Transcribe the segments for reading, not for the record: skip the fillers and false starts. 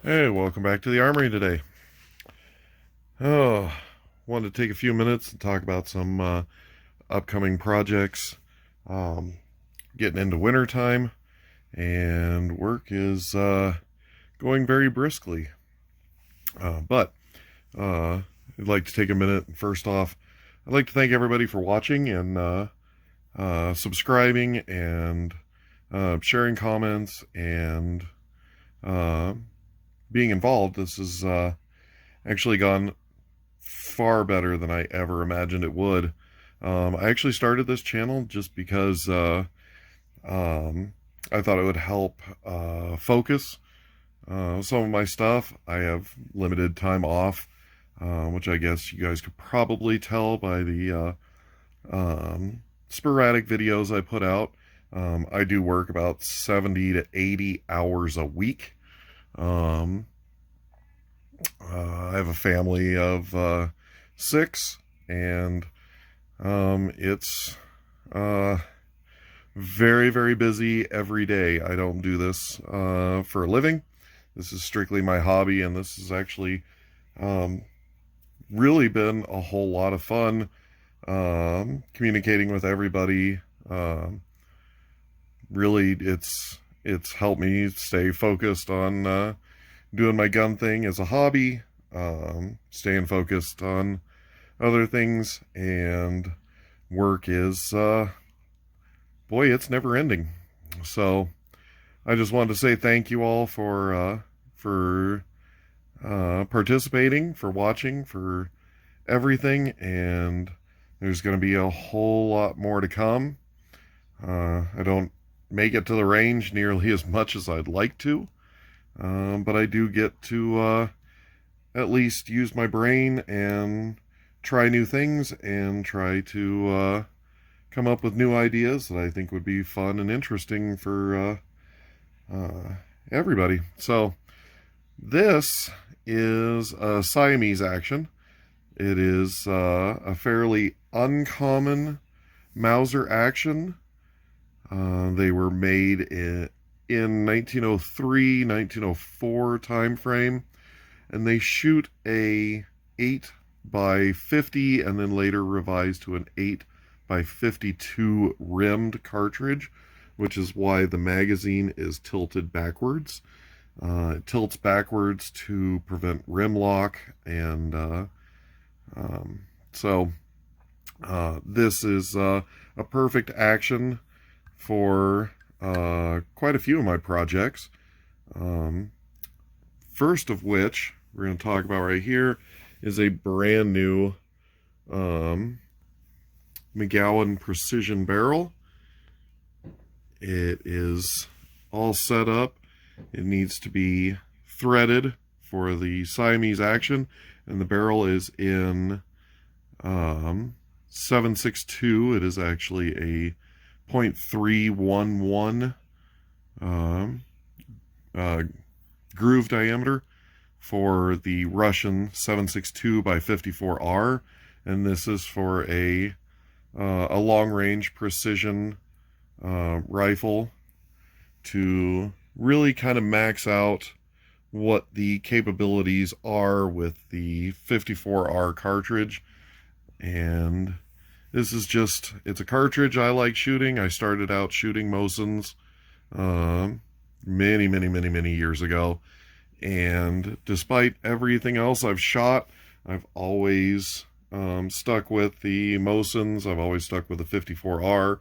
Hey, welcome back to the Armory today. Oh, wanted to take a few minutes and talk about some upcoming projects. Um, Getting into winter time, and work is going very briskly. But I'd like to take a minute. First off, I'd like to thank everybody for watching and subscribing and sharing comments and uh, being involved. This has actually gone far better than I ever imagined it would. I actually started this channel just because um, I thought it would help focus some of my stuff. I have limited time off, which I guess you guys could probably tell by the sporadic videos I put out. I do work about 70 to 80 hours a week. Um, I have a family of six, and it's uh, very, very busy every day. I don't do this for a living. This is strictly my hobby, and this has actually um, really been a whole lot of fun communicating with everybody. Really, it's helped me stay focused on doing my gun thing as a hobby, staying focused on other things, and work is, boy, it's never ending. So I just wanted to say thank you all for participating, for watching, for everything, and there's going to be a whole lot more to come. I don't make it to the range nearly as much as I'd like to, but I do get to at least use my brain and try new things and try to come up with new ideas that I think would be fun and interesting for everybody. So this is a Siamese action. It is a fairly uncommon Mauser action. They were made in 1903, 1904 time frame, and they shoot a 8 by 50 and then later revised to an 8 by 52 rimmed cartridge, which is why the magazine is tilted backwards. It tilts backwards to prevent rim lock, and so this is a perfect action for quite a few of my projects. First of which we're going to talk about right here is a brand new McGowan Precision barrel. It is all set up. It needs to be threaded for the Siamese action, and the barrel is in 7.62. It is actually a .311 groove diameter for the Russian 7.62 by 54R, and this is for a long-range precision rifle to really kind of max out what the capabilities are with the 54R cartridge. And this is just, it's a cartridge I like shooting. I started out shooting Mosins many years ago, and despite everything else I've shot, I've always stuck with the Mosins. I've always stuck with the 54R.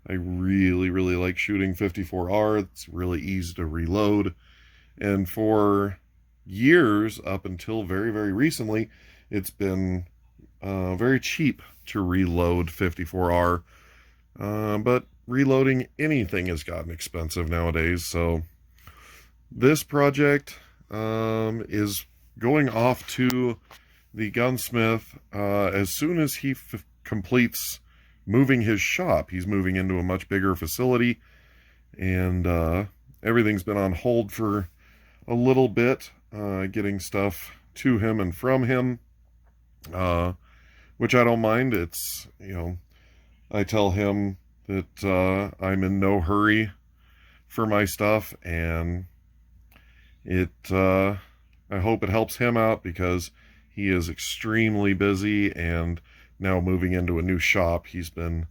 I really like shooting 54R. It's really easy to reload, and for years up until very recently, it's been very cheap to reload 54R, but reloading anything has gotten expensive nowadays. So this project is going off to the gunsmith as soon as he completes moving his shop. He's moving into a much bigger facility, and everything's been on hold for a little bit, getting stuff to him and from him, which I don't mind. It's, I tell him that I'm in no hurry for my stuff, and it I hope it helps him out because he is extremely busy, and now moving into a new shop, he's been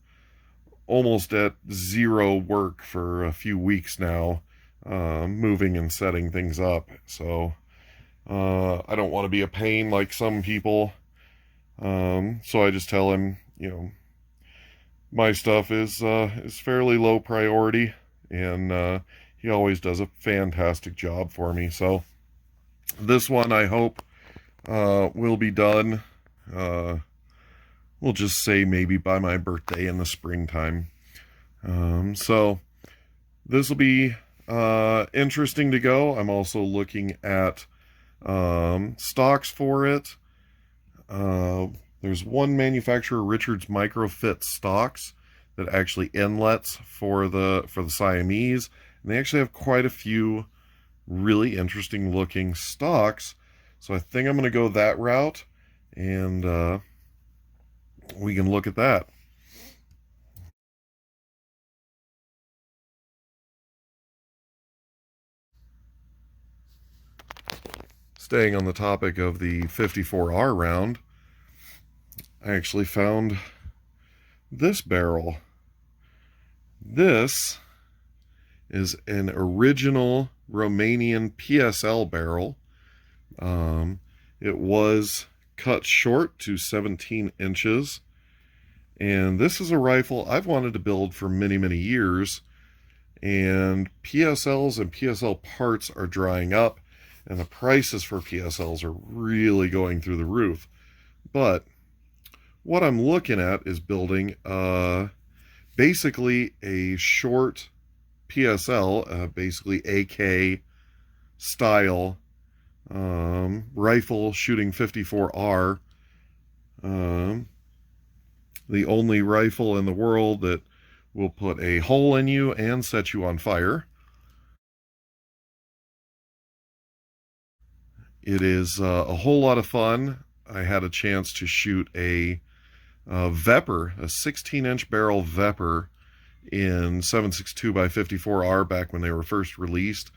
almost at zero work for a few weeks now, moving and setting things up. So I don't want to be a pain like some people. So I just tell him, my stuff is fairly low priority, and he always does a fantastic job for me. So this one, I hope, will be done. We'll just say maybe by my birthday in the springtime. So this will be interesting to go. I'm also looking at stocks for it. There's one manufacturer, Richards Microfit stocks, that actually inlets for the Siamese, and they actually have quite a few really interesting looking stocks. So I think I'm going to go that route, and we can look at that. Staying on the topic of the 54R round, I actually found this barrel. This is an original Romanian PSL barrel. It was cut short to 17 inches. And this is a rifle I've wanted to build for many, many years. And PSLs and PSL parts are drying up, and the prices for PSLs are really going through the roof. But what I'm looking at is building basically a short PSL, basically AK style rifle shooting 54R. The only rifle in the world that will put a hole in you and set you on fire. It is a whole lot of fun. I had a chance to shoot a Vepr, a 16-inch barrel Vepr in 7.62 by 54R back when they were first released.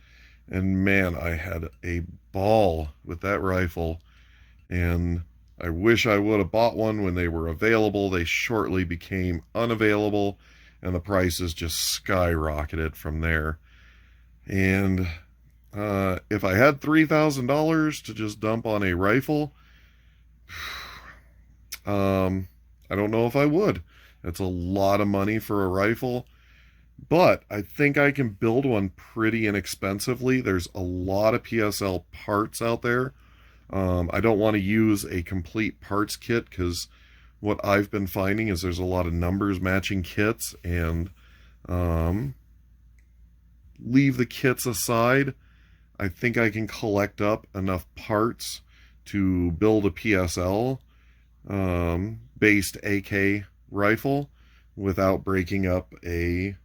And man, I had a ball with that rifle. And I wish I would have bought one when they were available. They shortly became unavailable, and the prices just skyrocketed from there. And if I had $3,000 to just dump on a rifle, I don't know if I would. It's a lot of money for a rifle, but I think I can build one pretty inexpensively. There's a lot of PSL parts out there. I don't want to use a complete parts kit because what I've been finding is there's a lot of numbers matching kits, and leave the kits aside. I think I can collect up enough parts to build a PSL based AK rifle without breaking up a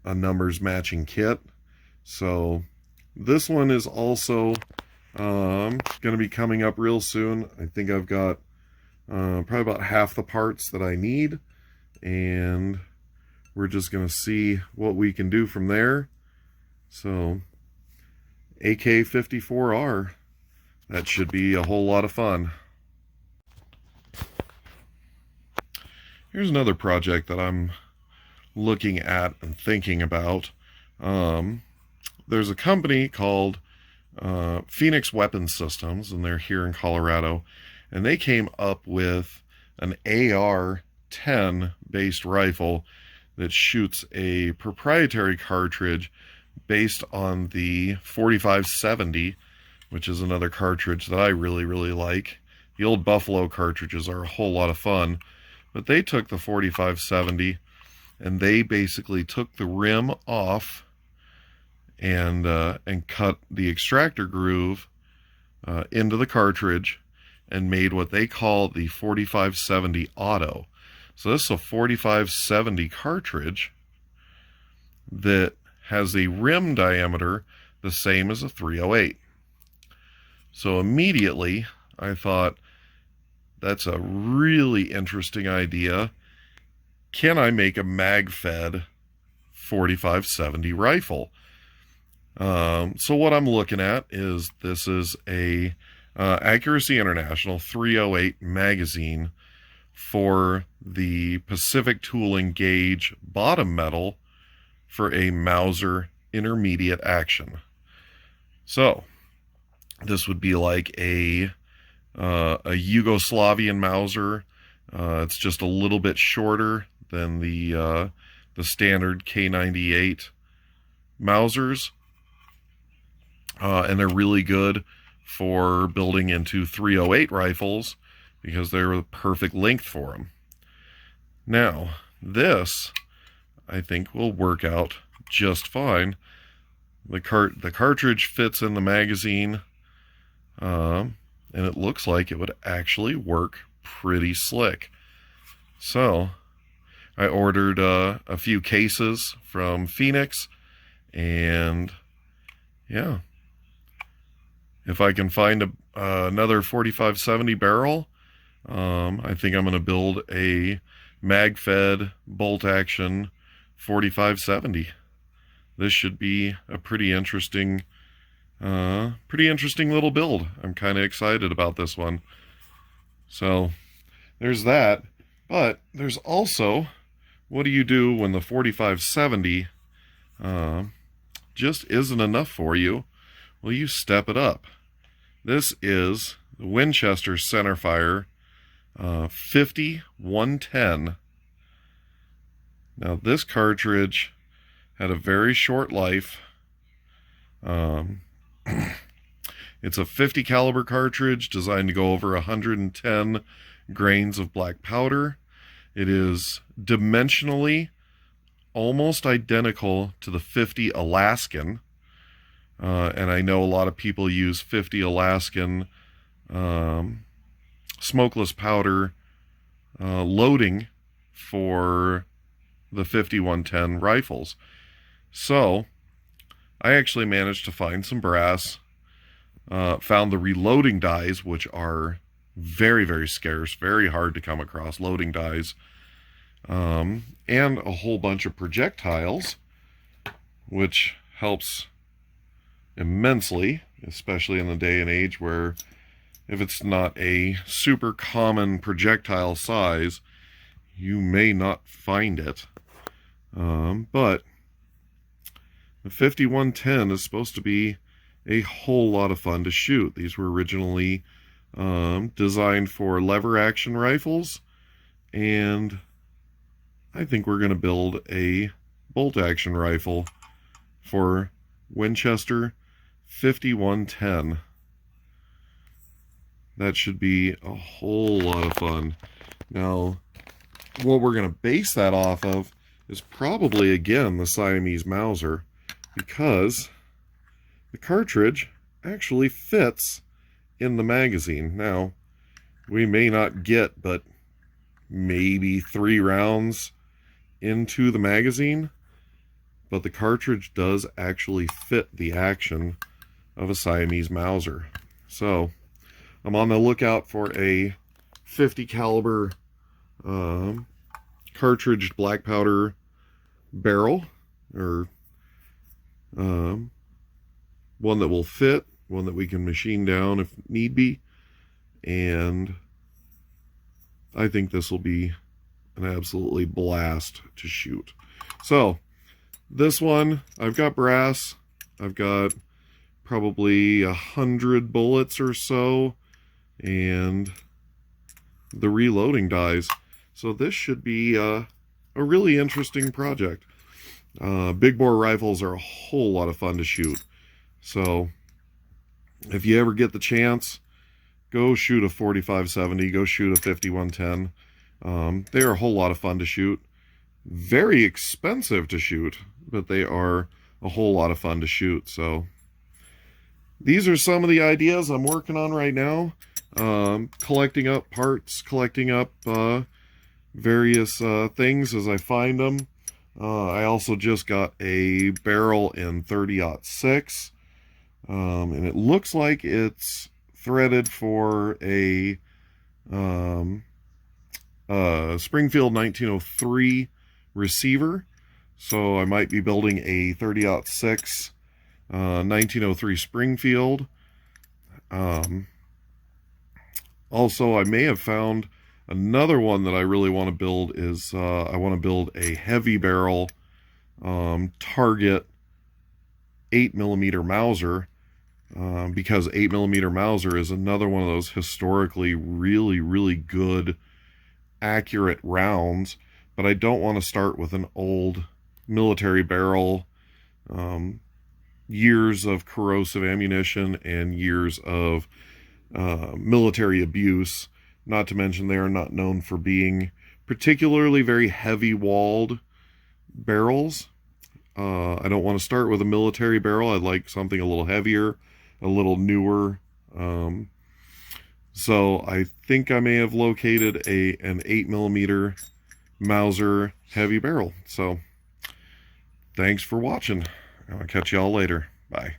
numbers matching kit. So this one is also going to be coming up real soon. I think I've got probably about half the parts that I need, and we're just going to see what we can do from there. So AK-54R, that should be a whole lot of fun. Here's another project that I'm looking at and thinking about. There's a company called Phoenix Weapon Systems, and they're here in Colorado, and they came up with an AR-10 based rifle that shoots a proprietary cartridge based on the 4570, which is another cartridge that I really, really like. The old Buffalo cartridges are a whole lot of fun, but they took the 4570 and they basically took the rim off and cut the extractor groove into the cartridge and made what they call the 4570 Auto. So this is a 4570 cartridge that has a rim diameter the same as a 308. So immediately I thought, that's a really interesting idea. Can I make a mag-fed 4570 rifle? So what I'm looking at is this is a Accuracy International 308 magazine for the Pacific Tooling Gauge bottom metal for a Mauser intermediate action. So this would be like a Yugoslavian Mauser. It's just a little bit shorter than the standard K98 Mausers, and they're really good for building into 308 rifles because they're the perfect length for them. Now, this I think will work out just fine. The cartridge fits in the magazine, and it looks like it would actually work pretty slick. So I ordered a few cases from Phoenix, and yeah, if I can find another 4570 barrel, I think I'm going to build a mag-fed bolt-action 4570. This should be a pretty interesting little build. I'm kind of excited about this one. So there's that. But there's also, what do you do when the 4570 just isn't enough for you? Well, you step it up. This is the Winchester Centerfire 50-110. Now, this cartridge had a very short life. It's a 50 caliber cartridge designed to go over 110 grains of black powder. It is dimensionally almost identical to the 50 Alaskan. And I know a lot of people use 50 Alaskan smokeless powder loading for the 50-110 rifles. So I actually managed to find some brass, found the reloading dies, which are very, very scarce, very hard to come across, loading dies, and a whole bunch of projectiles, which helps immensely, especially in the day and age where if it's not a super common projectile size, you may not find it. But the 5110 is supposed to be a whole lot of fun to shoot. These were originally designed for lever action rifles, and I think we're going to build a bolt action rifle for Winchester 5110. That should be a whole lot of fun. Now, what we're going to base that off of is probably, again, the Siamese Mauser, because the cartridge actually fits in the magazine. Now, we may not get but maybe 3 rounds into the magazine, but the cartridge does actually fit the action of a Siamese Mauser. So I'm on the lookout for a 50 caliber cartridge black powder barrel, or one that will fit, one that we can machine down if need be, and I think this will be an absolutely blast to shoot. So this one, I've got brass, I've got probably 100 bullets or so, and the reloading dies. So this should be a really interesting project. Big bore rifles are a whole lot of fun to shoot. So if you ever get the chance, go shoot a 4570, go shoot a 5110. They're a whole lot of fun to shoot. Very expensive to shoot, but they are a whole lot of fun to shoot. So these are some of the ideas I'm working on right now. Collecting up parts, collecting up various things as I find them. I also just got a barrel in 30-06, and it looks like it's threaded for a Springfield 1903 receiver, so I might be building a 30-06 1903 Springfield. Also, I may have found another one that I really want to build is I want to build a heavy barrel target 8mm Mauser, because 8mm Mauser is another one of those historically really, really good, accurate rounds. But I don't want to start with an old military barrel, years of corrosive ammunition and years of military abuse. Not to mention they are not known for being particularly very heavy walled barrels. I don't want to start with a military barrel. I'd like something a little heavier, a little newer. So I think I may have located an 8mm Mauser heavy barrel. So thanks for watching. I'll catch y'all later. Bye.